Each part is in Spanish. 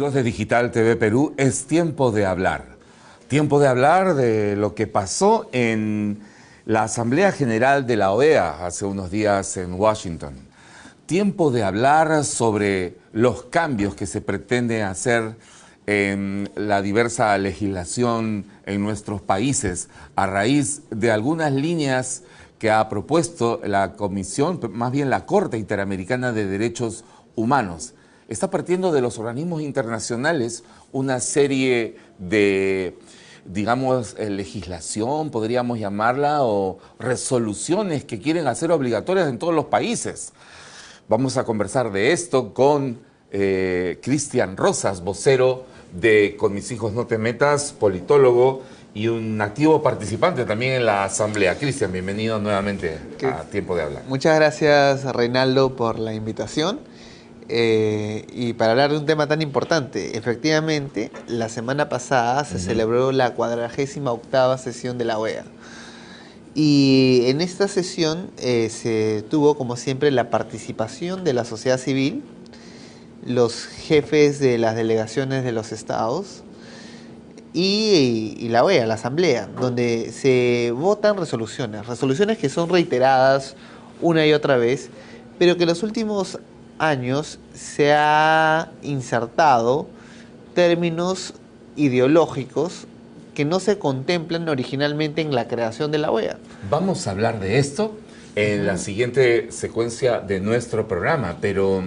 Amigos de Digital TV Perú, es tiempo de hablar. Tiempo de hablar de lo que pasó en la Asamblea General de la OEA hace unos días en Washington. Tiempo de hablar sobre los cambios que se pretende hacer en la diversa legislación en nuestros países a raíz de algunas líneas que ha propuesto la Comisión, más bien la Corte Interamericana de Derechos Humanos. Está partiendo de los organismos internacionales una serie de, digamos, legislación, podríamos llamarla, o resoluciones que quieren hacer obligatorias en todos los países. Vamos a conversar de esto con Cristian Rosas, vocero de Con mis hijos no te metas, politólogo y un activo participante también en la Asamblea. Cristian, bienvenido nuevamente a Tiempo de Hablar. Muchas gracias, Reinaldo, por la invitación. Y para hablar de un tema tan importante, efectivamente, la semana pasada se celebró la 48ª sesión de la OEA. Y en esta sesión se tuvo, como siempre, la participación de la sociedad civil, los jefes de las delegaciones de los estados y la OEA, la Asamblea, donde se votan resoluciones que son reiteradas una y otra vez, pero que en los últimos años se ha insertado términos ideológicos que no se contemplan originalmente en la creación de la OEA. Vamos a hablar de esto en la siguiente secuencia de nuestro programa, pero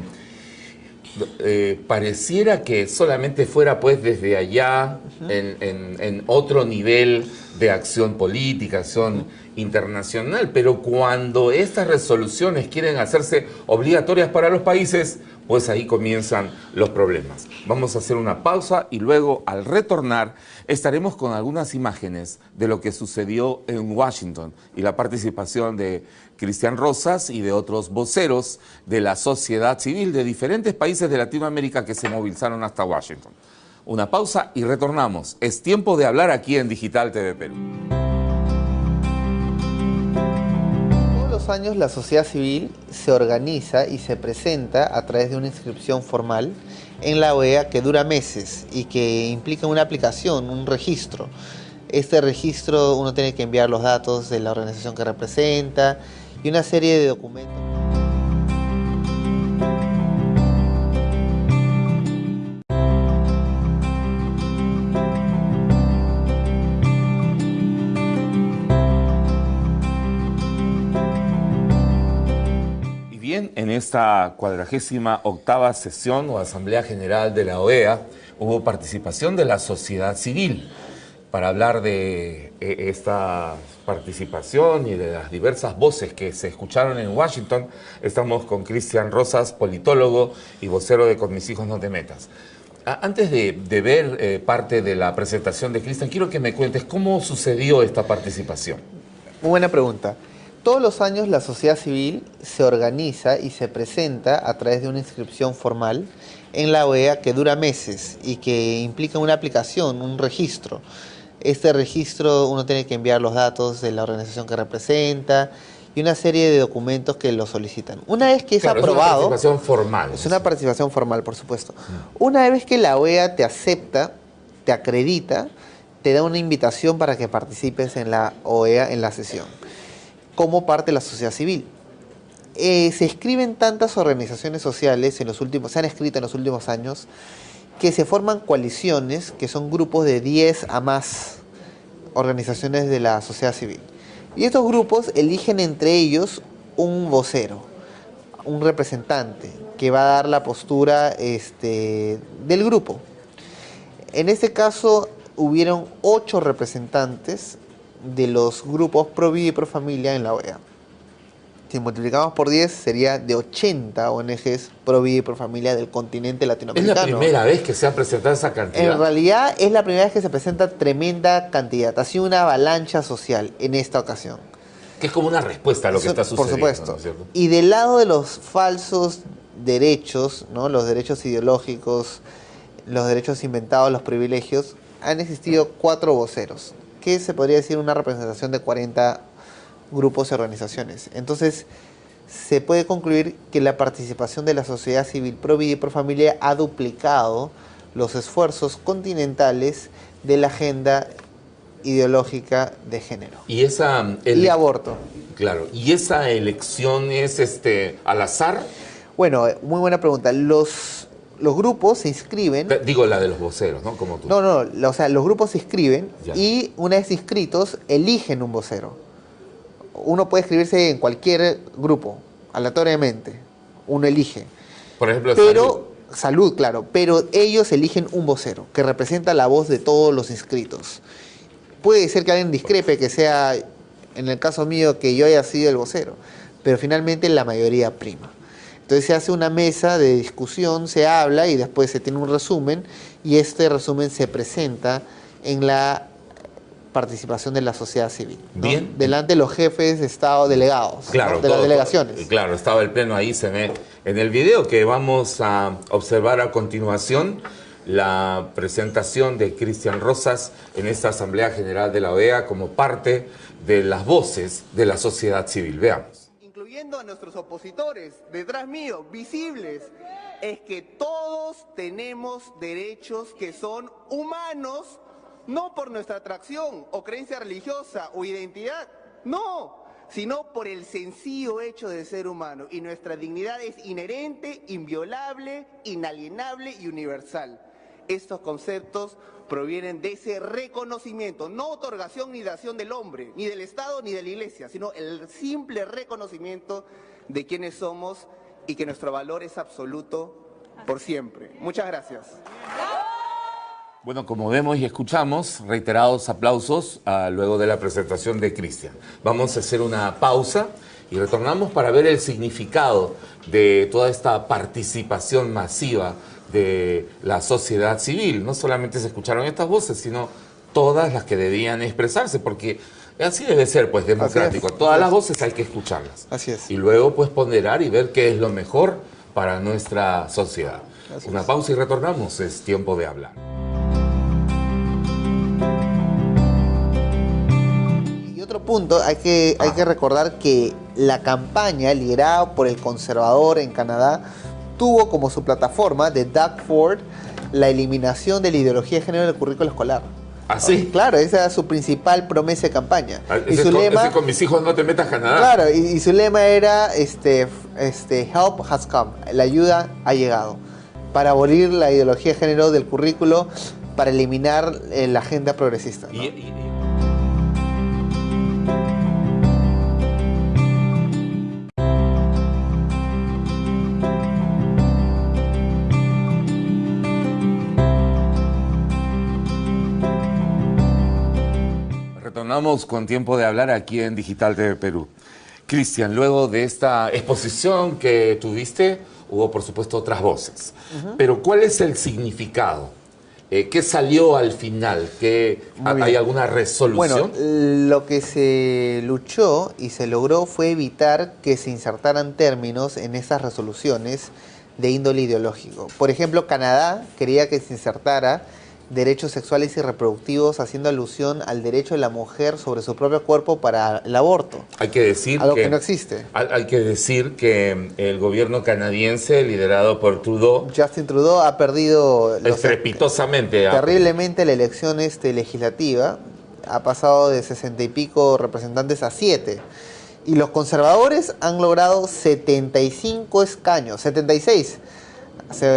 pareciera que solamente fuera pues desde allá en otro nivel de acción política, acción internacional, pero cuando estas resoluciones quieren hacerse obligatorias para los países, pues ahí comienzan los problemas. Vamos a hacer una pausa y luego, al retornar, estaremos con algunas imágenes de lo que sucedió en Washington y la participación de Cristian Rosas y de otros voceros de la sociedad civil de diferentes países de Latinoamérica que se movilizaron hasta Washington. Una pausa y retornamos. Es tiempo de hablar aquí en Digital TV Perú. Todos los años la sociedad civil se organiza y se presenta a través de una inscripción formal en la OEA que dura meses y que implica una aplicación, un registro. Este registro uno tiene que enviar los datos de la organización que representa y una serie de documentos. En esta 48ª sesión o Asamblea General de la OEA hubo participación de la sociedad civil. Para hablar de esta participación y de las diversas voces que se escucharon en Washington, estamos con Cristian Rosas, politólogo y vocero de Con mis hijos no te metas. Antes de ver parte de la presentación de Cristian, quiero que me cuentes cómo sucedió esta participación. Muy buena pregunta. Todos los años la sociedad civil se organiza y se presenta a través de una inscripción formal en la OEA que dura meses y que implica una aplicación, un registro. Este registro uno tiene que enviar los datos de la organización que representa y una serie de documentos que lo solicitan. Una vez que es aprobado... Es una participación formal. Es una participación formal, por supuesto. Una vez que la OEA te acepta, te acredita, te da una invitación para que participes en la OEA en la sesión, como parte de la sociedad civil. Se escriben tantas organizaciones sociales, se han escrito en los últimos años, que se forman coaliciones, que son grupos de 10 a más organizaciones de la sociedad civil. Y estos grupos eligen entre ellos un vocero, un representante, que va a dar la postura del grupo. En este caso, hubieron 8 representantes de los grupos pro vida y pro familia en la OEA. Si multiplicamos por 10, sería de 80 ONGs pro vida y pro familia del continente latinoamericano. ¿Es la primera vez que se ha presentado esa cantidad? En realidad, es la primera vez que se presenta tremenda cantidad. Ha sido una avalancha social en esta ocasión. Que es como una respuesta a lo que está sucediendo. Por supuesto. ¿No es cierto? Y del lado de los falsos derechos, ¿no? Los derechos ideológicos, los derechos inventados, los privilegios, han existido 4 voceros, que se podría decir una representación de 40 grupos y organizaciones. Entonces, se puede concluir que la participación de la sociedad civil pro vida y pro familia ha duplicado los esfuerzos continentales de la agenda ideológica de género. Y esa Y aborto. Claro, ¿y esa elección es al azar? Bueno, muy buena pregunta. Los grupos se inscriben. Digo la de los voceros, ¿no? Como tú. No, o sea, los grupos se inscriben Ya. y una vez inscritos eligen un vocero. Uno puede inscribirse en cualquier grupo, aleatoriamente. Uno elige. Por ejemplo, Salud, claro, pero ellos eligen un vocero que representa la voz de todos los inscritos. Puede ser que alguien discrepe, que sea, en el caso mío, que yo haya sido el vocero, pero finalmente la mayoría prima. Entonces se hace una mesa de discusión, se habla y después se tiene un resumen y este resumen se presenta en la participación de la sociedad civil, ¿no? Bien. Delante de los jefes de Estado delegados, claro, ¿no? De las delegaciones. Claro, estaba el pleno ahí, se ve en el video que vamos a observar a continuación la presentación de Cristian Rosas en esta Asamblea General de la OEA como parte de las voces de la sociedad civil. Veamos. Incluyendo a nuestros opositores, detrás mío, visibles, es que todos tenemos derechos que son humanos, no por nuestra atracción o creencia religiosa o identidad, no, sino por el sencillo hecho de ser humano. Y nuestra dignidad es inherente, inviolable, inalienable y universal. Estos conceptos provienen de ese reconocimiento, no otorgación ni dación del hombre, ni del Estado, ni de la Iglesia, sino el simple reconocimiento de quienes somos y que nuestro valor es absoluto por siempre. Muchas gracias. Bueno, como vemos y escuchamos, reiterados aplausos luego de la presentación de Cristian. Vamos a hacer una pausa y retornamos para ver el significado de toda esta participación masiva de la sociedad civil. No solamente se escucharon estas voces, sino todas las que debían expresarse, porque así debe ser, pues, democrático. Todas las voces hay que escucharlas. Así es. Y luego, pues, ponderar y ver qué es lo mejor para nuestra sociedad. Una pausa y retornamos. Es tiempo de hablar. Y otro punto, hay que recordar que la campaña liderada por el conservador en Canadá tuvo como su plataforma de Doug Ford la eliminación de la ideología de género del currículo escolar. ¿Ah, sí? Claro, esa era su principal promesa de campaña. Y Ese su lema, con mis hijos no te metas Canadá. claro, y su lema era help has come, la ayuda ha llegado, para abolir la ideología de género del currículo, para eliminar la agenda progresista, ¿no? Retornamos con tiempo de hablar aquí en Digital TV Perú. Cristian, luego de esta exposición que tuviste, hubo por supuesto otras voces. Pero ¿cuál es el significado? ¿Qué salió al final? ¿Hay alguna resolución? Bueno, lo que se luchó y se logró fue evitar que se insertaran términos en esas resoluciones de índole ideológico. Por ejemplo, Canadá quería que se insertara derechos sexuales y reproductivos, haciendo alusión al derecho de la mujer sobre su propio cuerpo para el aborto. Hay que decir algo que no existe. Hay que decir que el gobierno canadiense, liderado por Trudeau, Justin Trudeau ha perdido estrepitosamente, terriblemente la elección legislativa. Ha pasado de 60 y pico representantes a 7. Y los conservadores han logrado 75 escaños, 76.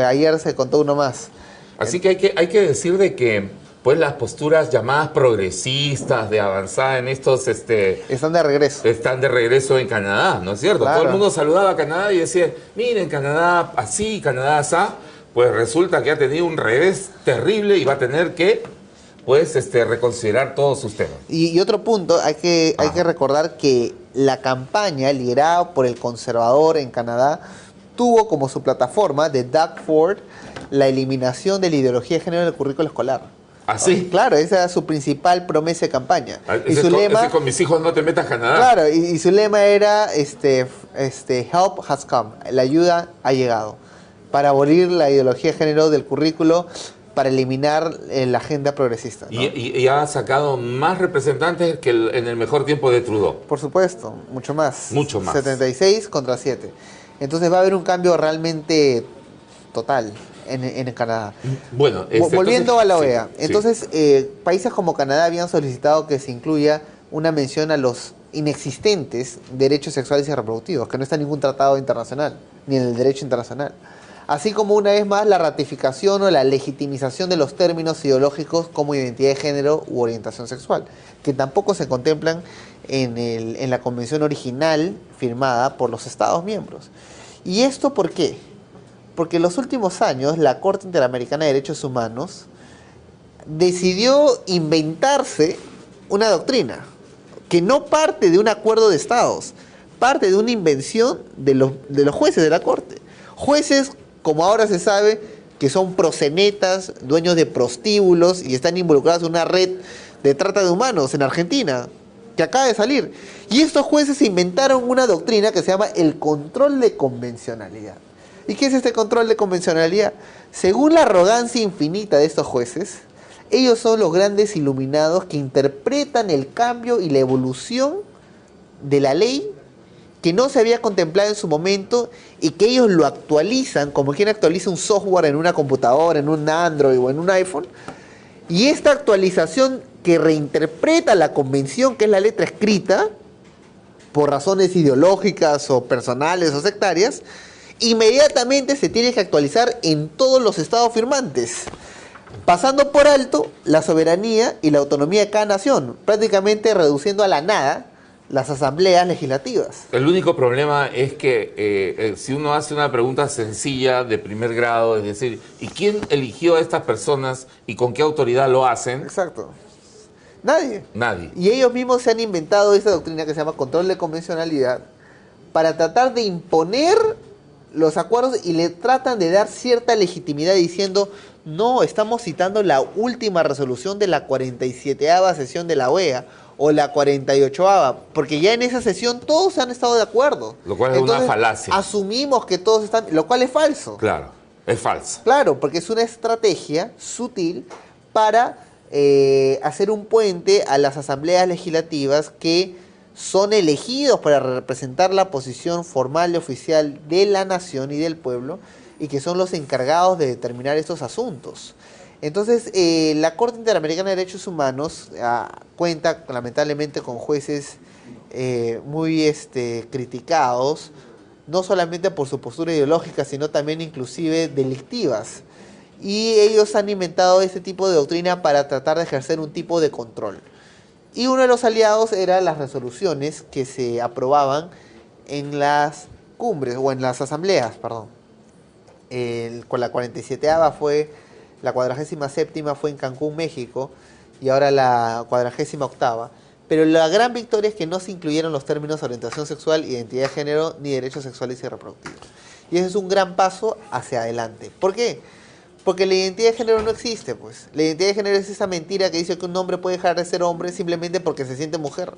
Ayer se contó uno más. Así que hay que decir de que pues las posturas llamadas progresistas de avanzada en estos están de regreso. Están de regreso en Canadá, ¿no es cierto? Claro. Todo el mundo saludaba a Canadá y decía, miren, Canadá así, Canadá asá. Pues resulta que ha tenido un revés terrible y va a tener que pues reconsiderar todos sus temas. Y otro punto, hay que recordar que la campaña liderada por el conservador en Canadá tuvo como su plataforma de Doug Ford la eliminación de la ideología de género del currículo escolar. ¿Ah, sí? Claro, esa era su principal promesa de campaña. Y su lema, con mis hijos no te metas Canadá. Claro, y su lema era help has come, la ayuda ha llegado, para abolir la ideología de género del currículo, para eliminar la agenda progresista, ¿no? Y ha sacado más representantes que en el mejor tiempo de Trudeau. Por supuesto, mucho más. Mucho más. 76 contra 7. Entonces va a haber un cambio realmente total en Canadá. Bueno, Volviendo a la OEA. sí. Entonces, países como Canadá habían solicitado que se incluya una mención a los inexistentes derechos sexuales y reproductivos, que no está en ningún tratado internacional, ni en el derecho internacional. Así como una vez más la ratificación o la legitimización de los términos ideológicos como identidad de género u orientación sexual, que tampoco se contemplan en la convención original firmada por los Estados miembros. ¿Y esto por qué? Porque en los últimos años la Corte Interamericana de Derechos Humanos decidió inventarse una doctrina que no parte de un acuerdo de estados, parte de una invención de los jueces de la Corte. Jueces, como ahora se sabe, que son proxenetas, dueños de prostíbulos y están involucrados en una red de trata de humanos en Argentina, que acaba de salir. Y estos jueces inventaron una doctrina que se llama el control de convencionalidad. ¿Y qué es este control de convencionalidad? Según la arrogancia infinita de estos jueces, ellos son los grandes iluminados que interpretan el cambio y la evolución de la ley que no se había contemplado en su momento y que ellos lo actualizan como quien actualiza un software en una computadora, en un Android o en un iPhone. Y esta actualización que reinterpreta la convención, que es la letra escrita, por razones ideológicas o personales o sectarias, inmediatamente se tiene que actualizar en todos los estados firmantes, pasando por alto la soberanía y la autonomía de cada nación, prácticamente reduciendo a la nada las asambleas legislativas. El único problema es que si uno hace una pregunta sencilla de primer grado, es decir, ¿y quién eligió a estas personas y con qué autoridad lo hacen? Exacto. Nadie. Nadie. Y ellos mismos se han inventado esta doctrina que se llama control de convencionalidad para tratar de imponer los acuerdos y le tratan de dar cierta legitimidad diciendo, no, estamos citando la última resolución de la 47ª sesión de la OEA o la 48ª, porque ya en esa sesión todos han estado de acuerdo. Lo cual es una falacia. Asumimos que todos están, lo cual es falso. Claro, es falso. Claro, porque es una estrategia sutil para hacer un puente a las asambleas legislativas que son elegidos para representar la posición formal y oficial de la nación y del pueblo y que son los encargados de determinar estos asuntos. Entonces, la Corte Interamericana de Derechos Humanos cuenta lamentablemente con jueces muy criticados, no solamente por su postura ideológica, sino también inclusive delictivas. Y ellos han inventado este tipo de doctrina para tratar de ejercer un tipo de control. Y uno de los aliados eran las resoluciones que se aprobaban en las cumbres, o en las asambleas, perdón. Con la 47ª fue, la 47ª fue en Cancún, México, y ahora la 48ª. Pero la gran victoria es que no se incluyeron los términos orientación sexual, identidad de género, ni derechos sexuales y reproductivos. Y ese es un gran paso hacia adelante. ¿Por qué? Porque la identidad de género no existe, pues. La identidad de género es esa mentira que dice que un hombre puede dejar de ser hombre simplemente porque se siente mujer.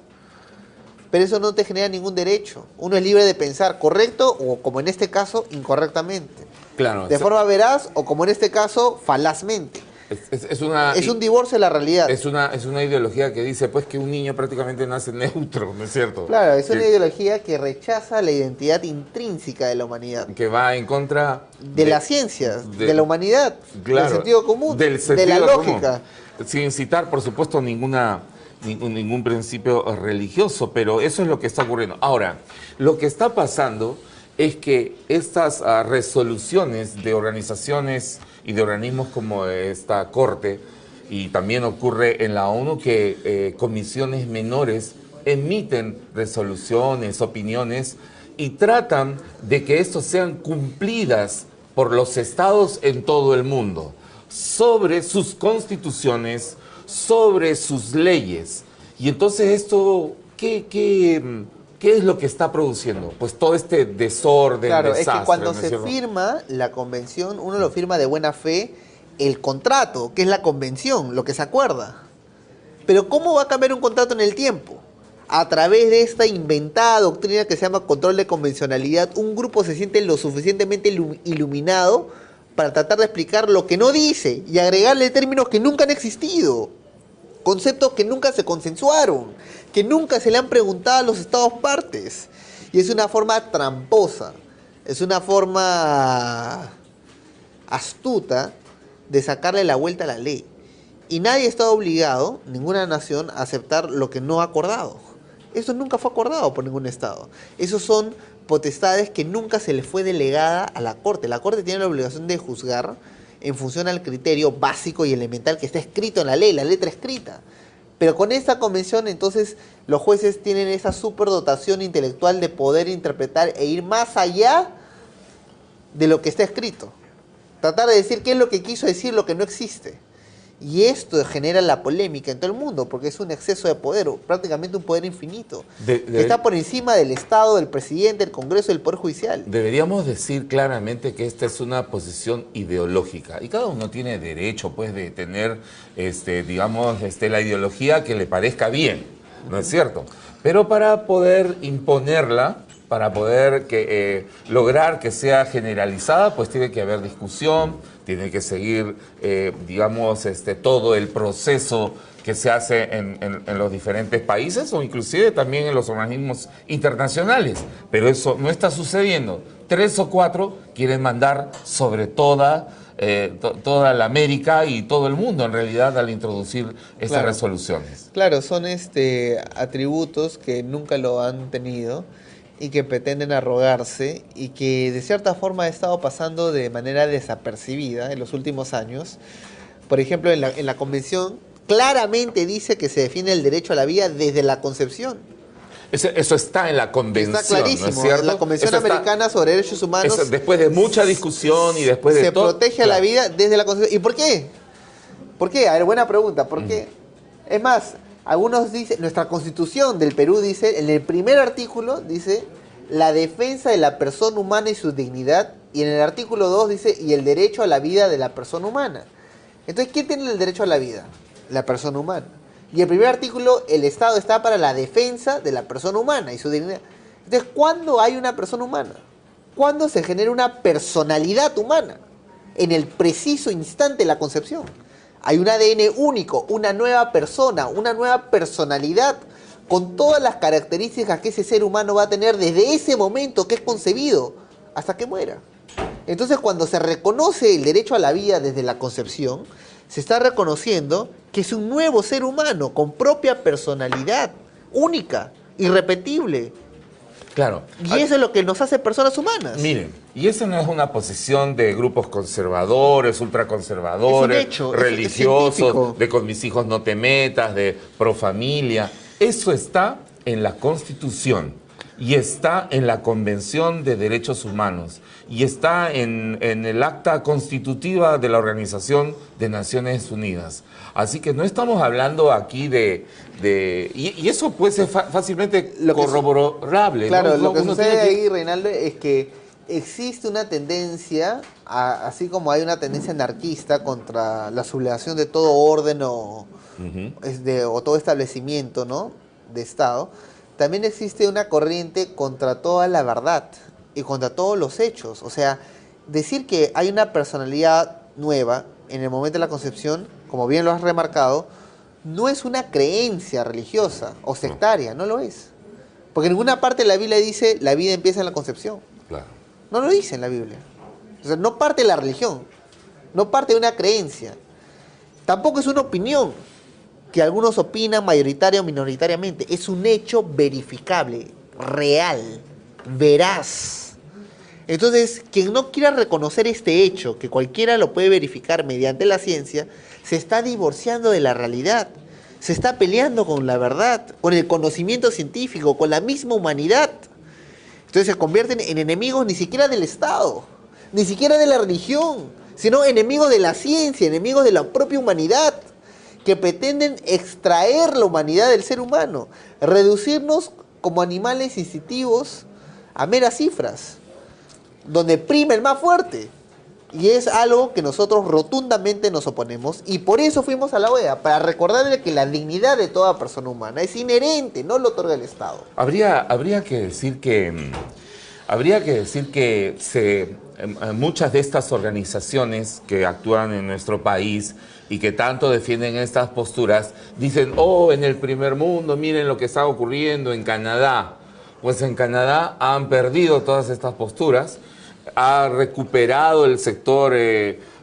Pero eso no te genera ningún derecho. Uno es libre de pensar correcto o, como en este caso, incorrectamente. Claro. De forma veraz o, como en este caso, falazmente. Es un divorcio de la realidad. Es una ideología que dice pues que un niño prácticamente nace neutro, ¿no es cierto? Claro, es una ideología que rechaza la identidad intrínseca de la humanidad. Que va en contra de las ciencias, de la humanidad, claro, del sentido común, del sentido de la lógica. Común. Sin citar, por supuesto, ningún principio religioso, pero eso es lo que está ocurriendo. Ahora, lo que está pasando es que estas resoluciones de organizaciones y de organismos como esta Corte, y también ocurre en la ONU que comisiones menores emiten resoluciones, opiniones, y tratan de que estos sean cumplidas por los estados en todo el mundo, sobre sus constituciones, sobre sus leyes. Y entonces esto, ¿qué es lo que está produciendo? Pues todo este desorden, claro, desastre. es que cuando ¿no es se cierto? firma la convención, uno lo firma de buena fe, el contrato, que es la convención, lo que se acuerda. Pero ¿cómo va a cambiar un contrato en el tiempo? A través de esta inventada doctrina que se llama control de convencionalidad, un grupo se siente lo suficientemente iluminado para tratar de explicar lo que no dice y agregarle términos que nunca han existido, conceptos que nunca se consensuaron, que nunca se le han preguntado a los estados partes. Y es una forma tramposa, es una forma astuta de sacarle la vuelta a la ley. Y nadie está obligado, ninguna nación, a aceptar lo que no ha acordado. Eso nunca fue acordado por ningún Estado. Esos son potestades que nunca se le fue delegada a la Corte. La Corte tiene la obligación de juzgar en función al criterio básico y elemental que está escrito en la ley, la letra escrita. Pero con esta convención, entonces, los jueces tienen esa superdotación intelectual de poder interpretar e ir más allá de lo que está escrito. Tratar de decir qué es lo que quiso decir lo que no existe. Y esto genera la polémica en todo el mundo, porque es un exceso de poder, prácticamente un poder infinito, que está por encima del Estado, del presidente, del Congreso, del Poder Judicial. Deberíamos decir claramente que esta es una posición ideológica y cada uno tiene derecho, pues, de tener, digamos, la ideología que le parezca bien, ¿no es cierto? Pero para poder imponerla, para poder lograr que sea generalizada, pues tiene que haber discusión, tiene que seguir, digamos, todo el proceso que se hace en los diferentes países o inclusive también en los organismos internacionales. Pero eso no está sucediendo. 3 o 4 quieren mandar sobre toda la América y todo el mundo, en realidad, al introducir estas resoluciones. Claro, son atributos que nunca lo han tenido y que pretenden arrogarse y que de cierta forma ha estado pasando de manera desapercibida en los últimos años. Por ejemplo, en la Convención claramente dice que se defiende el derecho a la vida desde la concepción. Eso está en la Convención, está clarísimo, ¿no es cierto? En la Convención Americana sobre Derechos Humanos. Después de mucha discusión y después de todo. Se protege a la vida desde la Concepción. ¿Y por qué? ¿Por qué? A ver, buena pregunta. ¿Por qué? Es más, algunos dicen, nuestra Constitución del Perú dice, en el primer artículo dice, la defensa de la persona humana y su dignidad, y en el artículo 2 dice, y el derecho a la vida de la persona humana. Entonces, ¿quién tiene el derecho a la vida? La persona humana. Y el primer artículo, el Estado está para la defensa de la persona humana y su dignidad. Entonces, ¿cuándo hay una persona humana? ¿Cuándo se genera una personalidad humana? En el preciso instante de la concepción. Hay un ADN único, una nueva persona, una nueva personalidad, con todas las características que ese ser humano va a tener desde ese momento que es concebido hasta que muera. Entonces, cuando se reconoce el derecho a la vida desde la concepción, se está reconociendo que es un nuevo ser humano con propia personalidad, única, irrepetible. Claro. Y eso es lo que nos hace personas humanas. Miren, y esa no es una posición de grupos conservadores, ultraconservadores, es un hecho, religiosos, de con mis hijos no te metas, de pro familia. Eso está en la Constitución y está en la Convención de Derechos Humanos y está en el acta constitutiva de la Organización de Naciones Unidas. Así que no estamos hablando aquí y eso puede ser fácilmente corroborable. Claro, ¿no? lo que sucede ahí, Reinaldo, es que existe una tendencia, así como hay una tendencia anarquista contra la sublevación de todo orden o todo establecimiento, ¿no?, de Estado, también existe una corriente contra toda la verdad y contra todos los hechos. O sea, decir que hay una personalidad nueva en el momento de la concepción, como bien lo has remarcado, no es una creencia religiosa o sectaria, no lo es. Porque en ninguna parte de la Biblia dice la vida empieza en la concepción. Claro. No lo dice en la Biblia. O sea, no parte de la religión, no parte de una creencia. Tampoco es una opinión que algunos opinan mayoritaria o minoritariamente. Es un hecho verificable, real, veraz. Entonces, quien no quiera reconocer este hecho, que cualquiera lo puede verificar mediante la ciencia, se está divorciando de la realidad. Se está peleando con la verdad, con el conocimiento científico, con la misma humanidad. Entonces se convierten en enemigos ni siquiera del Estado, ni siquiera de la religión, sino enemigos de la ciencia, enemigos de la propia humanidad, que pretenden extraer la humanidad del ser humano, reducirnos como animales instintivos a meras cifras, donde prima el más fuerte. Y es algo que nosotros rotundamente nos oponemos, y por eso fuimos a la OEA, para recordarle que la dignidad de toda persona humana es inherente, no lo otorga el Estado. Habría que decir que muchas de estas organizaciones que actúan en nuestro país y que tanto defienden estas posturas, dicen, en el primer mundo, miren lo que está ocurriendo en Canadá. Pues en Canadá han perdido todas estas posturas ha recuperado el sector,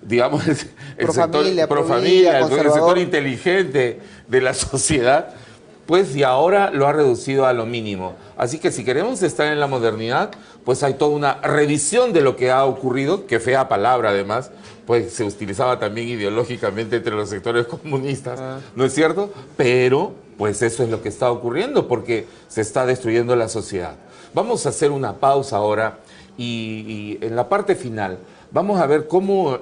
digamos, el Pro sector familia, pro pro familia, vida, el sector conservador. inteligente de la sociedad, pues y ahora lo ha reducido a lo mínimo. Así que si queremos estar en la modernidad, pues hay toda una revisión de lo que ha ocurrido, que fea palabra además, pues se utilizaba también ideológicamente entre los sectores comunistas, ¿no es cierto? Pero pues eso es lo que está ocurriendo porque se está destruyendo la sociedad. Vamos a hacer una pausa ahora y en la parte final vamos a ver cómo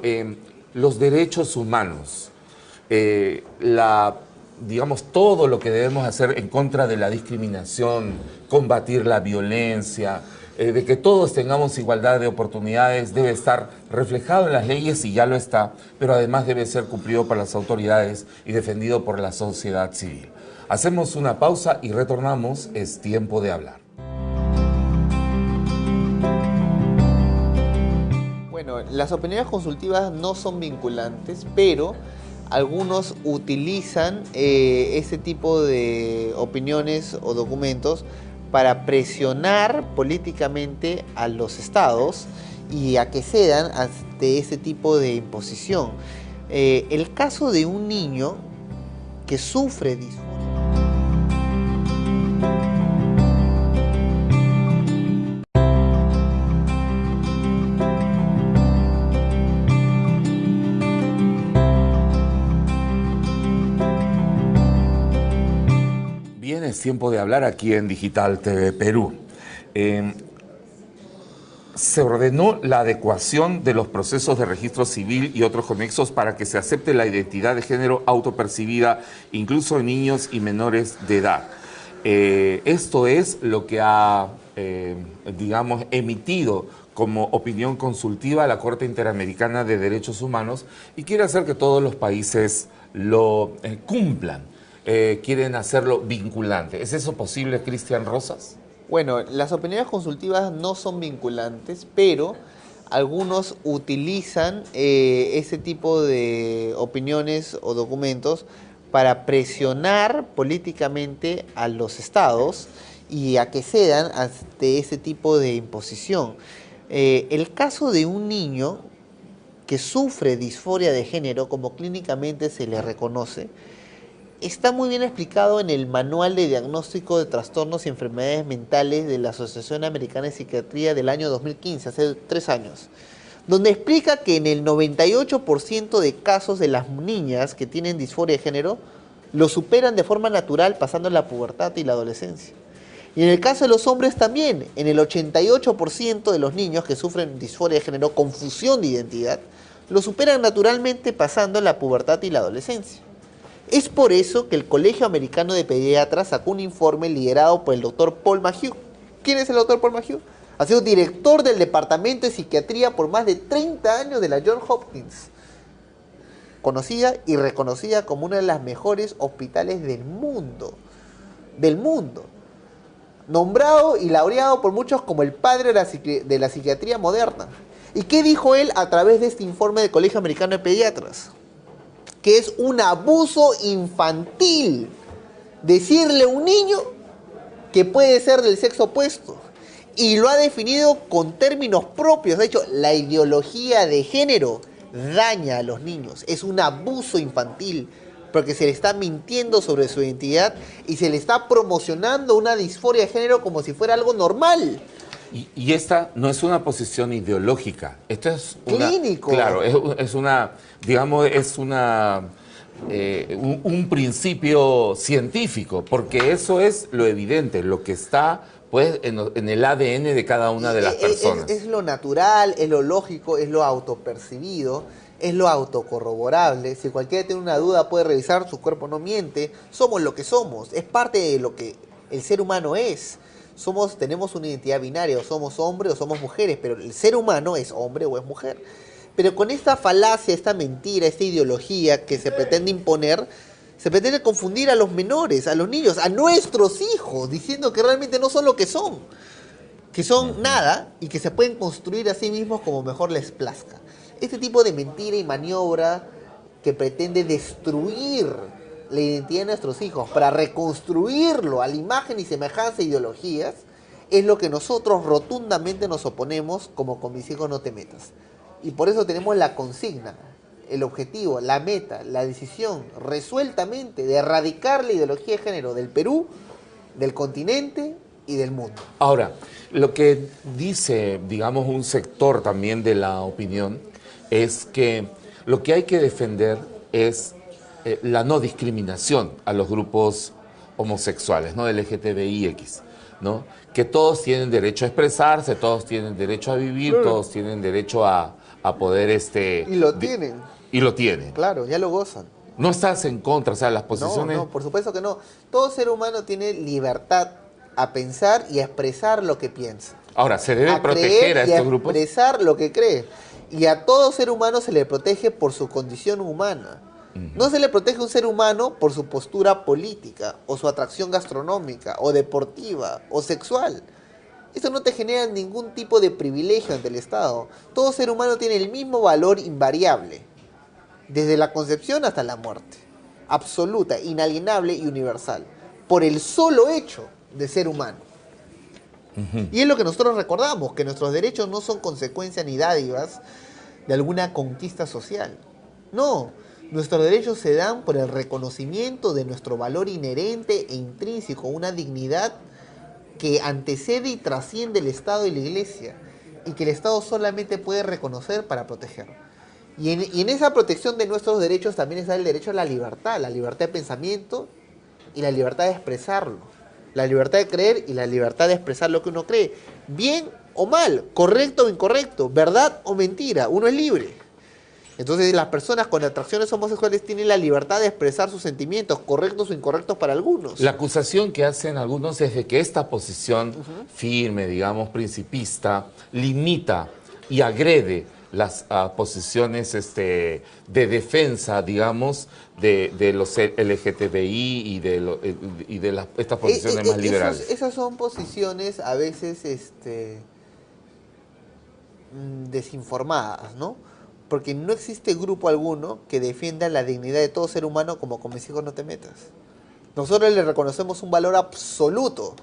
los derechos humanos, digamos, todo lo que debemos hacer en contra de la discriminación, combatir la violencia, de que todos tengamos igualdad de oportunidades, debe estar reflejado en las leyes y ya lo está, pero además debe ser cumplido por las autoridades y defendido por la sociedad civil. Hacemos una pausa y retornamos. Es tiempo de hablar. Bueno, las opiniones consultivas no son vinculantes, pero algunos utilizan ese tipo de opiniones o documentos para presionar políticamente a los estados y a que cedan ante ese tipo de imposición. El caso de un niño que sufre disforia. Bien, es tiempo de hablar aquí en Digital TV Perú. Se ordenó la adecuación de los procesos de registro civil y otros conexos para que se acepte la identidad de género autopercibida, incluso en niños y menores de edad. Esto es lo que ha, digamos, emitido como opinión consultiva la Corte Interamericana de Derechos Humanos y quiere hacer que todos los países lo cumplan. Quieren hacerlo vinculante. ¿Es eso posible, Cristian Rosas? Bueno, las opiniones consultivas no son vinculantes, pero algunos utilizan ese tipo de opiniones o documentos para presionar políticamente a los estados y a que cedan ante ese tipo de imposición. El caso de un niño que sufre disforia de género, como clínicamente se le reconoce, está muy bien explicado en el Manual de Diagnóstico de Trastornos y Enfermedades Mentales de la Asociación Americana de Psiquiatría del año 2015, hace 3 años, donde explica que en el 98% de casos de las niñas que tienen disforia de género, lo superan de forma natural pasando la pubertad y la adolescencia. Y en el caso de los hombres también, en el 88% de los niños que sufren disforia de género, confusión de identidad, lo superan naturalmente pasando la pubertad y la adolescencia. Es por eso que el Colegio Americano de Pediatras sacó un informe liderado por el doctor Paul Mayhew. ¿Quién es el doctor Paul Mayhew? Ha sido director del Departamento de Psiquiatría por más de 30 años de la Johns Hopkins, conocida y reconocida como una de las mejores hospitales del mundo. Nombrado y laureado por muchos como el padre de la psiquiatría moderna. ¿Y qué dijo él a través de este informe del Colegio Americano de Pediatras? Que es un abuso infantil decirle a un niño que puede ser del sexo opuesto. Y lo ha definido con términos propios. De hecho, la ideología de género daña a los niños. Es un abuso infantil porque se le está mintiendo sobre su identidad y se le está promocionando una disforia de género como si fuera algo normal. Y esta no es una posición ideológica, esto es clínico. Claro, es una, digamos, es una un principio científico, porque eso es lo evidente, lo que está pues en el ADN de cada una de las personas. Es lo natural, es lo lógico, es lo autopercibido, es lo autocorroborable. Si cualquiera tiene una duda puede revisar, su cuerpo no miente, somos lo que somos, es parte de lo que el ser humano es. Tenemos una identidad binaria, o somos hombres o somos mujeres, pero el ser humano es hombre o es mujer. Pero con esta falacia, esta mentira, esta ideología que se pretende imponer, se pretende confundir a los menores, a los niños, a nuestros hijos, diciendo que realmente no son lo que son nada y que se pueden construir a sí mismos como mejor les plazca. Este tipo de mentira y maniobra que pretende destruir la identidad de nuestros hijos para reconstruirlo a la imagen y semejanza de ideologías es lo que nosotros rotundamente nos oponemos como con mis hijos no te metas. Y por eso tenemos la consigna, el objetivo, la meta, la decisión resueltamente de erradicar la ideología de género del Perú, del continente y del mundo. Ahora, lo que dice, digamos, un sector también de la opinión es que lo que hay que defender es la no discriminación a los grupos homosexuales, ¿no? LGTBIX, ¿no? Que todos tienen derecho a expresarse, todos tienen derecho a vivir, Claro. todos tienen derecho a poder... Y lo tienen. Y lo tienen. Claro, ya lo gozan. No estás en contra, o sea, las posiciones... No, por supuesto que no. Todo ser humano tiene libertad a pensar y a expresar lo que piensa. Ahora, ¿se debe A proteger creer a y estos grupos? expresar lo que cree. Y a todo ser humano se le protege por su condición humana. No se le protege a un ser humano por su postura política, o su atracción gastronómica, o deportiva, o sexual. Esto no te genera ningún tipo de privilegio ante el Estado. Todo ser humano tiene el mismo valor invariable, desde la concepción hasta la muerte. Absoluta, inalienable y universal. Por el solo hecho de ser humano. Y es lo que nosotros recordamos, que nuestros derechos no son consecuencia ni dádivas de alguna conquista social. No, nuestros derechos se dan por el reconocimiento de nuestro valor inherente e intrínseco, una dignidad que antecede y trasciende el Estado y la Iglesia, y que el Estado solamente puede reconocer para proteger. Y en esa protección de nuestros derechos también está el derecho a la libertad de pensamiento y la libertad de expresarlo. La libertad de creer y la libertad de expresar lo que uno cree. Bien o mal, correcto o incorrecto, verdad o mentira, uno es libre. Entonces las personas con atracciones homosexuales tienen la libertad de expresar sus sentimientos, correctos o incorrectos para algunos. La acusación que hacen algunos es de que esta posición firme, digamos, principista, limita y agrede las posiciones de defensa, digamos, de los LGTBI y de estas posiciones más liberales. Esas son posiciones a veces desinformadas, ¿no? Porque no existe grupo alguno que defienda la dignidad de todo ser humano como con mis hijos no te metas. Nosotros le reconocemos un valor absoluto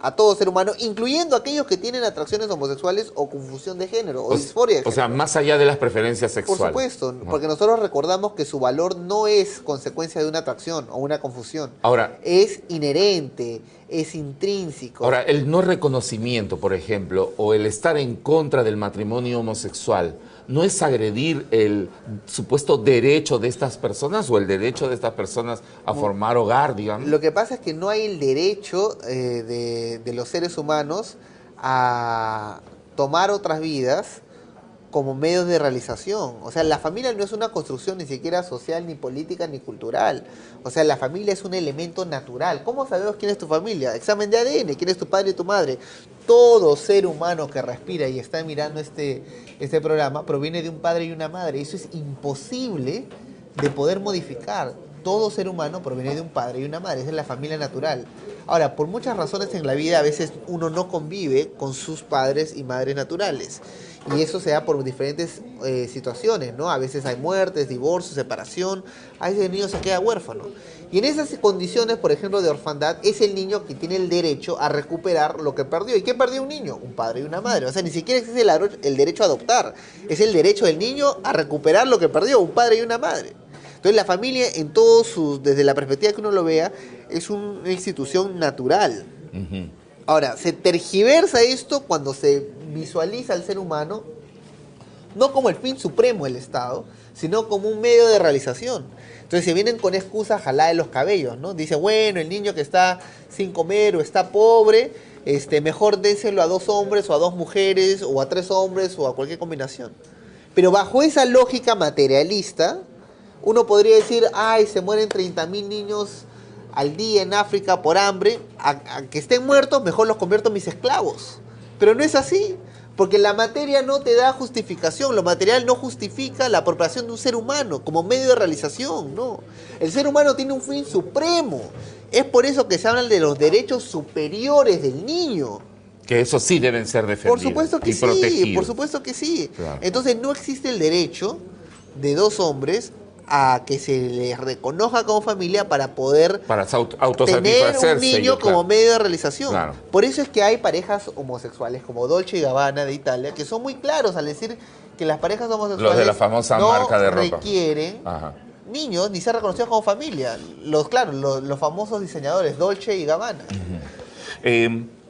a todo ser humano, incluyendo aquellos que tienen atracciones homosexuales o confusión de género o disforia de género. O sea, más allá de las preferencias Por sexuales. supuesto, porque nosotros recordamos que su valor no es consecuencia de una atracción o una confusión. Ahora, es inherente, es intrínseco. Ahora, el no reconocimiento, por ejemplo, o el estar en contra del matrimonio homosexual, ¿no es agredir el supuesto derecho de estas personas o el derecho de estas personas a formar hogar, digamos? Lo que pasa es que no hay el derecho de los seres humanos a tomar otras vidas como medios de realización. O sea, la familia no es una construcción ni siquiera social, ni política, ni cultural. O sea, la familia es un elemento natural. ¿Cómo sabemos quién es tu familia? Examen de ADN, quién es tu padre y tu madre. Todo ser humano que respira y está mirando este programa proviene de un padre y una madre. Eso es imposible de poder modificar. Todo ser humano proviene de un padre y una madre. Esa es la familia natural. Ahora, por muchas razones en la vida, a veces uno no convive con sus padres y madres naturales. Y eso se da por diferentes situaciones, ¿no? A veces hay muertes, divorcios, separación, a veces el niño se queda huérfano. Y en esas condiciones, por ejemplo, de orfandad, es el niño que tiene el derecho a recuperar lo que perdió. ¿Y qué perdió un niño? Un padre y una madre. O sea, ni siquiera existe el derecho a adoptar. Es el derecho del niño a recuperar lo que perdió, un padre y una madre. Entonces la familia, en todos sus, desde la perspectiva que uno lo vea, es una institución natural. Ahora, se tergiversa esto cuando se visualiza al ser humano no como el fin supremo del Estado, sino como un medio de realización. Entonces se vienen con excusas jalá de los cabellos, ¿no? Dice, bueno, el niño que está sin comer o está pobre, mejor déselo a 2 hombres o a 2 mujeres o a 3 hombres o a cualquier combinación. Pero bajo esa lógica materialista, uno podría decir, ay, se mueren 30.000 niños al día en África por hambre, a que estén muertos, mejor los convierto en mis esclavos. Pero no es así, porque la materia no te da justificación, lo material no justifica la apropiación de un ser humano como medio de realización, no. El ser humano tiene un fin supremo, es por eso que se habla de los derechos superiores del niño. Que eso sí deben ser defendidos. Por supuesto que y sí, protegidos. por supuesto que sí. Claro. Entonces no existe el derecho de 2 hombres a que se les reconozca como familia para poder Para tener autosatisfacerse. un niño ellos, como claro. medio de realización. Claro. Por eso es que hay parejas homosexuales como Dolce y Gabbana de Italia que son muy claros al decir que las parejas homosexuales Los de la famosa no marca de ropa. requieren Ajá. niños ni ser reconocidos como familia. Los famosos diseñadores Dolce y Gabbana.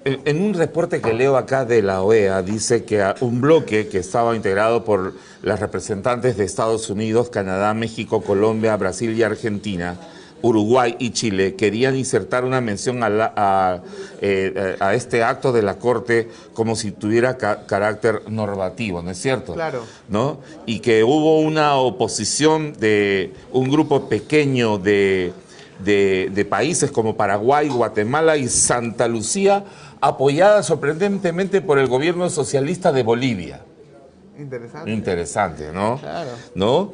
En un reporte que leo acá de la OEA dice que un bloque que estaba integrado por las representantes de Estados Unidos, Canadá, México, Colombia, Brasil y Argentina, Uruguay y Chile querían insertar una mención a este acto de la Corte como si tuviera carácter normativo, ¿no es cierto? Claro. ¿No? Y que hubo una oposición de un grupo pequeño de países como Paraguay, Guatemala y Santa Lucía, apoyada sorprendentemente por el gobierno socialista de Bolivia. Interesante. Interesante, ¿no? Claro. ¿No?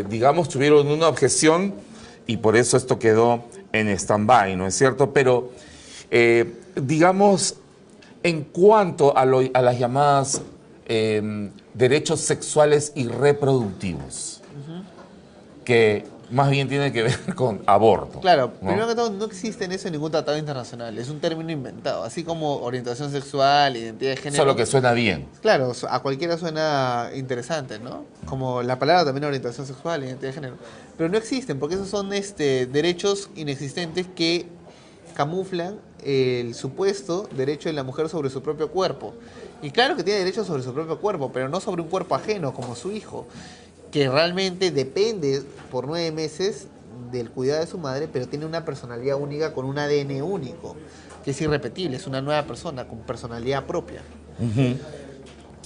Digamos, tuvieron una objeción y por eso esto quedó en stand-by, ¿no es cierto? Pero, digamos, en cuanto a las llamadas derechos sexuales y reproductivos, que más bien tiene que ver con aborto. Claro, ¿no? primero que todo, no existe en eso ningún tratado internacional. Es un término inventado. Así como orientación sexual, identidad de género. Solo que suena bien. Claro, a cualquiera suena interesante, ¿no? Como la palabra también orientación sexual, identidad de género. Pero no existen, porque esos son derechos inexistentes que camuflan el supuesto derecho de la mujer sobre su propio cuerpo. Y claro que tiene derecho sobre su propio cuerpo, pero no sobre un cuerpo ajeno como su hijo, que realmente depende por 9 meses del cuidado de su madre, pero tiene una personalidad única con un ADN único, que es irrepetible, es una nueva persona con personalidad propia. Uh-huh.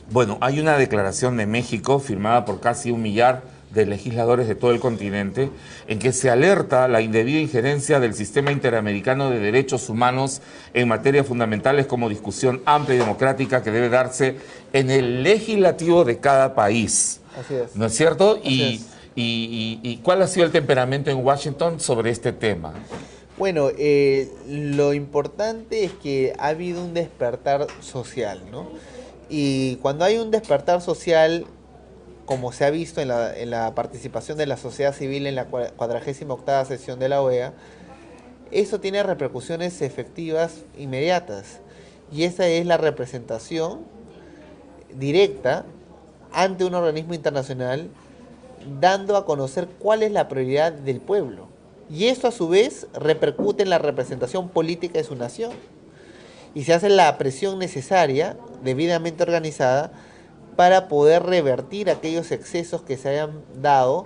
Bueno, hay una declaración de México firmada por casi 1 millar de legisladores de todo el continente en que se alerta la indebida injerencia del sistema interamericano de derechos humanos en materias fundamentales como discusión amplia y democrática que debe darse en el legislativo de cada país. Así es. ¿No es cierto? Así es. ¿Y cuál ha sido el temperamento en Washington sobre este tema? Bueno, lo importante es que ha habido un despertar social, ¿no? Y cuando hay un despertar social, como se ha visto en la participación de la sociedad civil en la 48ª sesión de la OEA, eso tiene repercusiones efectivas inmediatas. Y esa es la representación directa ante un organismo internacional, dando a conocer cuál es la prioridad del pueblo. Y esto a su vez repercute en la representación política de su nación. Y se hace la presión necesaria, debidamente organizada, para poder revertir aquellos excesos que se hayan dado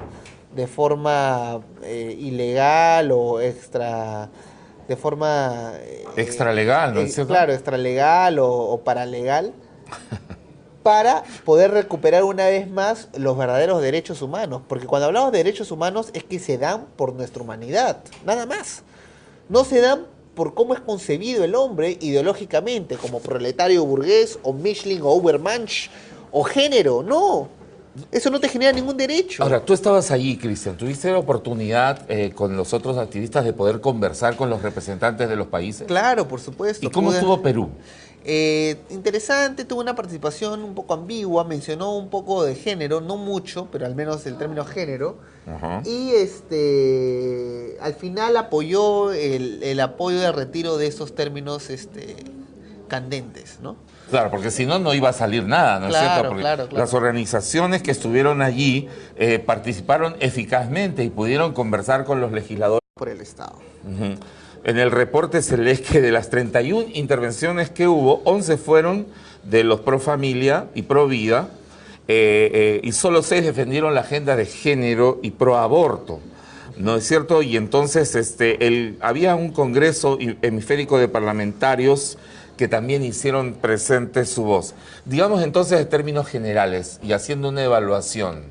de forma ilegal o de forma... Extralegal, ¿no es cierto? Claro, extralegal o paralegal, para poder recuperar una vez más los verdaderos derechos humanos. Porque cuando hablamos de derechos humanos es que se dan por nuestra humanidad, nada más. No se dan por cómo es concebido el hombre ideológicamente, como proletario burgués, o Mischling, o Übermensch, o género. No, eso no te genera ningún derecho. Ahora, tú estabas allí, Cristian, ¿tuviste la oportunidad con los otros activistas de poder conversar con los representantes de los países? Claro, por supuesto. ¿Y cómo estuvo Perú? Interesante, tuvo una participación un poco ambigua, mencionó un poco de género, no mucho, pero al menos el término género. Ajá. Y al final apoyó el apoyo de retiro de esos términos candentes, ¿no? Claro, porque si no, no iba a salir nada, ¿no es Claro, cierto? Porque claro. las organizaciones que estuvieron allí participaron eficazmente y pudieron conversar con los legisladores. Por el Estado. Uh-huh. En el reporte se lee que de las 31 intervenciones que hubo, 11 fueron de los pro familia y pro vida, y solo 6 defendieron la agenda de género y pro aborto. ¿No es cierto? Y entonces había un congreso hemisférico de parlamentarios que también hicieron presente su voz. Digamos entonces en términos generales y haciendo una evaluación,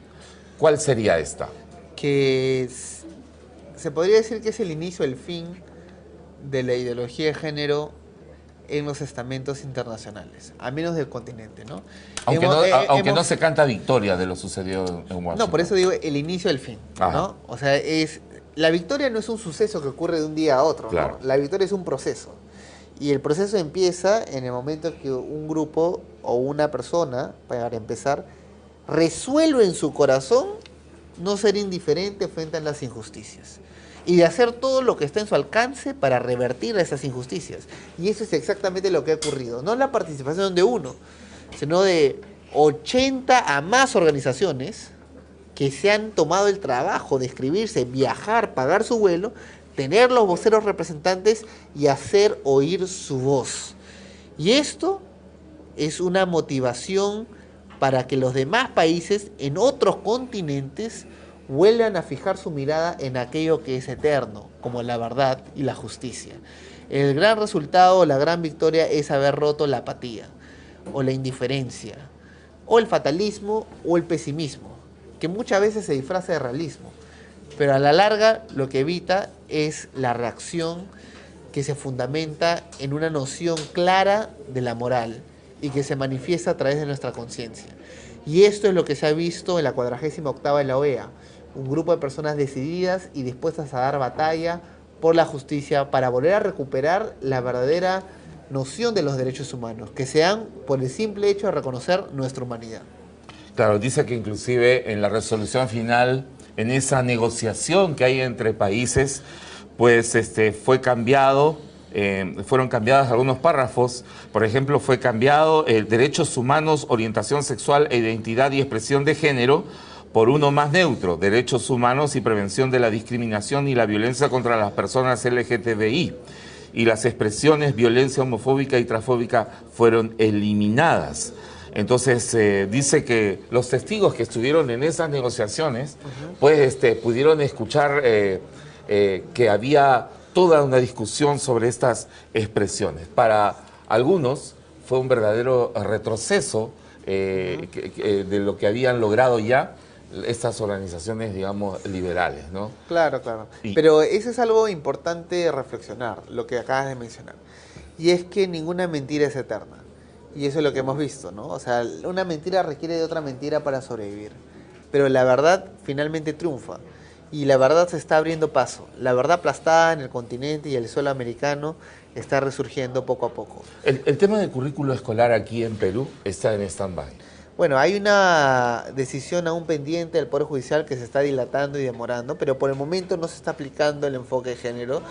¿cuál sería esta? Que se podría decir que es el inicio, el fin de la ideología de género en los estamentos internacionales, al menos del continente, ¿no? Aunque no se canta victoria de lo sucedido en Washington. No, por eso digo el inicio del fin, ¿no? O sea, la victoria no es un suceso que ocurre de un día a otro, claro. ¿no? La victoria es un proceso. Y el proceso empieza en el momento que un grupo o una persona, para empezar, resuelve en su corazón no ser indiferente frente a las injusticias y de hacer todo lo que está en su alcance para revertir esas injusticias. Y eso es exactamente lo que ha ocurrido. No la participación de uno, sino de 80 a más organizaciones que se han tomado el trabajo de escribirse, viajar, pagar su vuelo, tener los voceros representantes y hacer oír su voz. Y esto es una motivación para que los demás países en otros continentes vuelvan a fijar su mirada en aquello que es eterno, como la verdad y la justicia. El gran resultado, la gran victoria es haber roto la apatía, o la indiferencia, o el fatalismo, o el pesimismo, que muchas veces se disfraza de realismo, pero a la larga lo que evita es la reacción que se fundamenta en una noción clara de la moral y que se manifiesta a través de nuestra conciencia. Y esto es lo que se ha visto en la 48ª de la OEA, un grupo de personas decididas y dispuestas a dar batalla por la justicia para volver a recuperar la verdadera noción de los derechos humanos, que se dan por el simple hecho de reconocer nuestra humanidad. Claro, dice que inclusive en la resolución final, en esa negociación que hay entre países, pues fue cambiado, fueron cambiados algunos párrafos. Por ejemplo, fue cambiado derechos humanos, orientación sexual e identidad y expresión de género por uno más neutro, derechos humanos y prevención de la discriminación y la violencia contra las personas LGTBI. Y las expresiones violencia homofóbica y transfóbica fueron eliminadas. Entonces dice que los testigos que estuvieron en esas negociaciones, pues pudieron escuchar que había toda una discusión sobre estas expresiones. Para algunos fue un verdadero retroceso de lo que habían logrado ya estas organizaciones, digamos, liberales, ¿no? Claro, claro. Pero eso es algo importante de reflexionar, lo que acabas de mencionar. Y es que ninguna mentira es eterna. Y eso es lo que hemos visto, ¿no? O sea, una mentira requiere de otra mentira para sobrevivir. Pero la verdad finalmente triunfa. Y la verdad se está abriendo paso. La verdad aplastada en el continente y el suelo americano está resurgiendo poco a poco. El tema del currículo escolar aquí en Perú está en stand-by. Bueno, hay una decisión aún pendiente del Poder Judicial que se está dilatando y demorando, pero por el momento no se está aplicando el enfoque de género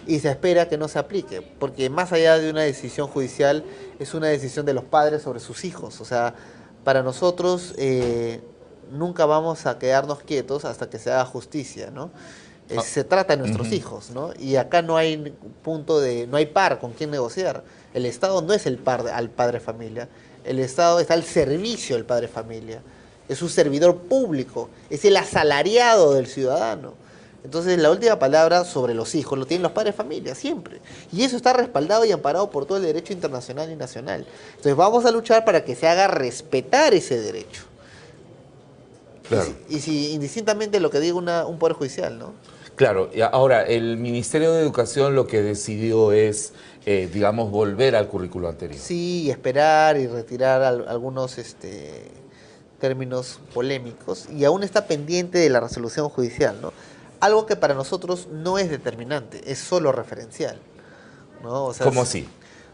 y se espera que no se aplique, porque más allá de una decisión judicial, es una decisión de los padres sobre sus hijos. O sea, para nosotros nunca vamos a quedarnos quietos hasta que se haga justicia, ¿no? Se trata de nuestros hijos, ¿no? Y acá no hay no hay par con quien negociar. El Estado no es el par al padre de familia. El Estado está al servicio del padre de familia. Es un servidor público, es el asalariado del ciudadano. Entonces la última palabra sobre los hijos lo tienen los padres de familia, siempre. Y eso está respaldado y amparado por todo el derecho internacional y nacional. Entonces vamos a luchar para que se haga respetar ese derecho. Claro. Y si indistintamente lo que diga un poder judicial, ¿no? Claro, y ahora el Ministerio de Educación lo que decidió es, digamos, volver al currículo anterior. Sí, esperar y retirar algunos términos polémicos, y aún está pendiente de la resolución judicial, ¿no? Algo que para nosotros no es determinante, es solo referencial, ¿no? O sea, ¿cómo así?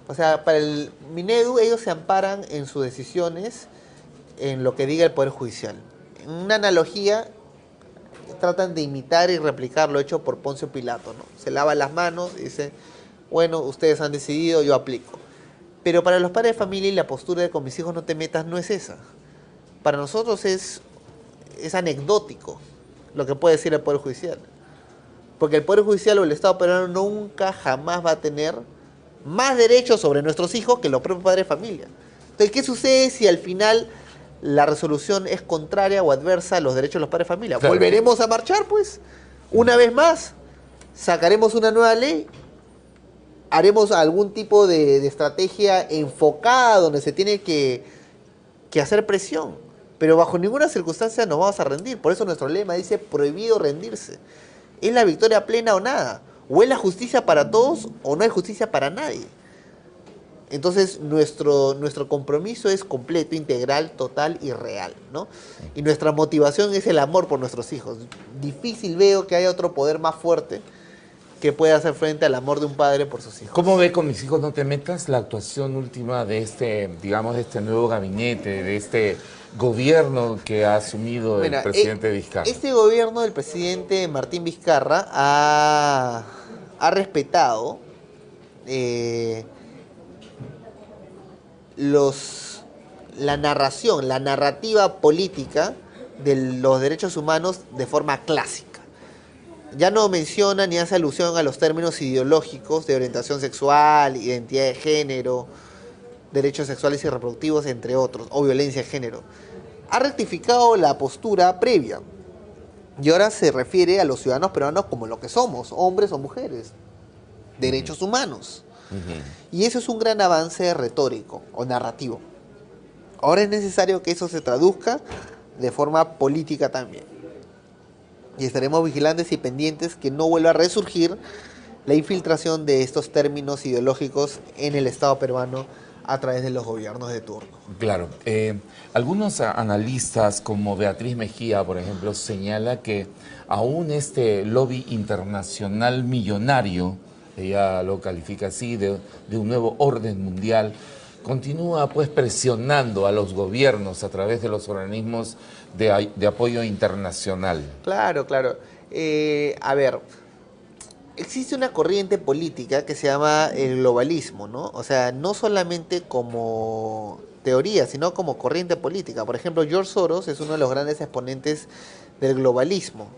O sea, para el Minedu ellos se amparan en sus decisiones en lo que diga el Poder Judicial. En una analogía, tratan de imitar y replicar lo hecho por Poncio Pilato, ¿no? Se lava las manos y dice, bueno, ustedes han decidido, yo aplico. Pero para los padres de familia y la postura de con mis hijos no te metas no es esa. Para nosotros es anecdótico lo que puede decir el Poder Judicial. Porque el Poder Judicial o el Estado peruano nunca jamás va a tener más derechos sobre nuestros hijos que los propios padres de familia. Entonces, ¿qué sucede si al final la resolución es contraria o adversa a los derechos de los padres de familia? Claro. ¿Volveremos a marchar, pues? Una vez más, sacaremos una nueva ley, haremos algún tipo de estrategia enfocada donde se tiene que hacer presión, pero bajo ninguna circunstancia nos vamos a rendir. Por eso nuestro lema dice prohibido rendirse. Es la victoria plena o nada. O es la justicia para todos o no hay justicia para nadie. Entonces nuestro compromiso es completo, integral, total y real, ¿no? Y nuestra motivación es el amor por nuestros hijos. Difícil veo que haya otro poder más fuerte que pueda hacer frente al amor de un padre por sus hijos. ¿Cómo ve con mis hijos no te metas la actuación última de digamos, de este nuevo gabinete, de gobierno que ha asumido el Mira, presidente Vizcarra? este gobierno del presidente Martín Vizcarra ha respetado la narración, la narrativa política de los derechos humanos de forma clásica. Ya no menciona ni hace alusión a los términos ideológicos de orientación sexual, identidad de género, derechos sexuales y reproductivos, entre otros, o violencia de género. Ha rectificado la postura previa y ahora se refiere a los ciudadanos peruanos como lo que somos, hombres o mujeres, derechos humanos. Y eso es un gran avance retórico o narrativo. Ahora es necesario que eso se traduzca de forma política también. Y estaremos vigilantes y pendientes que no vuelva a resurgir la infiltración de estos términos ideológicos en el Estado peruano a través de los gobiernos de turno. Claro. Algunos analistas, como Beatriz Mejía, por ejemplo, señala que aún este lobby internacional millonario, ella lo califica así, de un nuevo orden mundial, continúa pues presionando a los gobiernos a través de los organismos de apoyo internacional. Claro, claro. A ver, existe una corriente política que se llama el globalismo, ¿no? O sea, no solamente como teoría, sino como corriente política. Por ejemplo, George Soros es uno de los grandes exponentes del globalismo,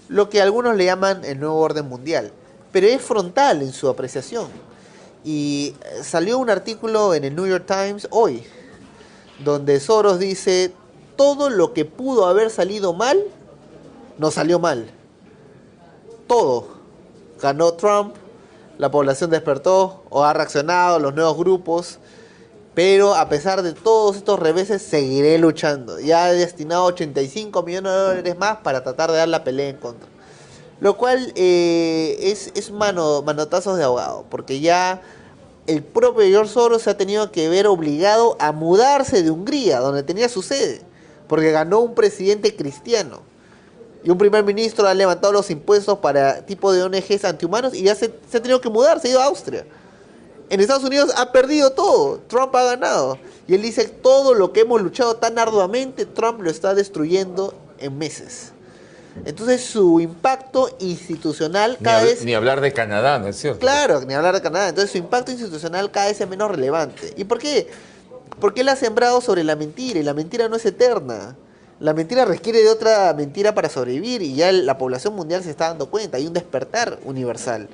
lo que algunos le llaman el nuevo orden mundial, pero es frontal en su apreciación. Y salió un artículo en el New York Times hoy, donde Soros dice, todo lo que pudo haber salido mal, no salió mal. Todo. Ganó Trump, la población despertó o ha reaccionado, los nuevos grupos, pero a pesar de todos estos reveses, seguiré luchando. Ya he destinado 85 millones de dólares más para tratar de dar la pelea en contra. Lo cual es manotazos de ahogado, porque ya el propio George Soros se ha tenido que ver obligado a mudarse de Hungría, donde tenía su sede, porque ganó un presidente cristiano. Y un primer ministro ha levantado los impuestos para tipo de ONGs antihumanos y ya se ha tenido que mudar, se ha ido a Austria. En Estados Unidos ha perdido todo, Trump ha ganado. Y él dice, todo lo que hemos luchado tan arduamente, Trump lo está destruyendo en meses. Entonces su impacto institucional cada vez... Ni hablar de Canadá, ¿no es cierto? Claro, ni hablar de Canadá. Entonces su impacto institucional cada vez es menos relevante. ¿Y por qué? Porque él ha sembrado sobre la mentira y la mentira no es eterna. La mentira requiere de otra mentira para sobrevivir y ya la población mundial se está dando cuenta. Hay un despertar universal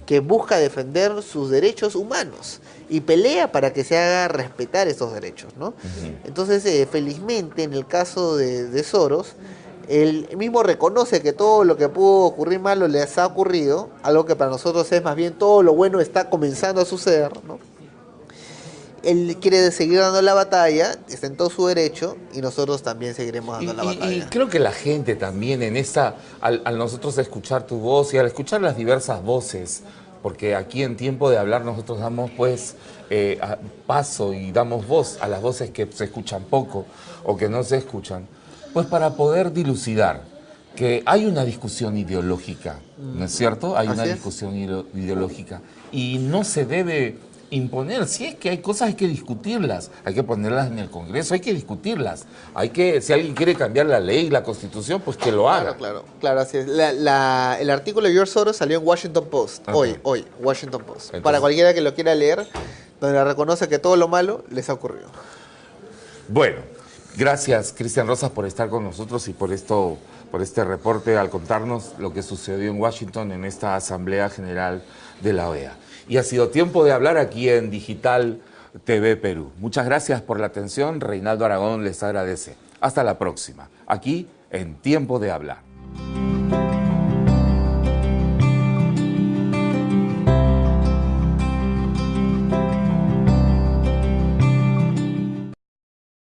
que busca defender sus derechos humanos y pelea para que se haga respetar esos derechos, ¿no? Entonces, felizmente, en el caso de Soros, él mismo reconoce que todo lo que pudo ocurrir malo les ha ocurrido, algo que para nosotros es más bien todo lo bueno está comenzando a suceder, ¿no? Él quiere seguir dando la batalla, está en todo su derecho, y nosotros también seguiremos dando la batalla. Y creo que la gente también en esta, al nosotros escuchar tu voz y al escuchar las diversas voces, porque aquí en Tiempo de Hablar nosotros damos pues paso y damos voz a las voces que se escuchan poco o que no se escuchan, pues para poder dilucidar que hay una discusión ideológica, ¿no es cierto? Hay una discusión ideológica y no se debe imponer. Si es que hay cosas, hay que discutirlas, hay que ponerlas en el Congreso, hay que discutirlas. Si alguien quiere cambiar la ley, la Constitución, pues que lo haga. Claro, así es. El artículo de George Soros salió en Washington Post, hoy, Washington Post. Entonces, para cualquiera que lo quiera leer, donde reconoce que todo lo malo les ha ocurrido. Bueno, gracias Cristian Rosas por estar con nosotros y por este reporte al contarnos lo que sucedió en Washington en esta Asamblea General de la OEA. Y ha sido Tiempo de Hablar aquí en Digital TV Perú. Muchas gracias por la atención. Reinaldo Aragón les agradece. Hasta la próxima, aquí en Tiempo de Hablar.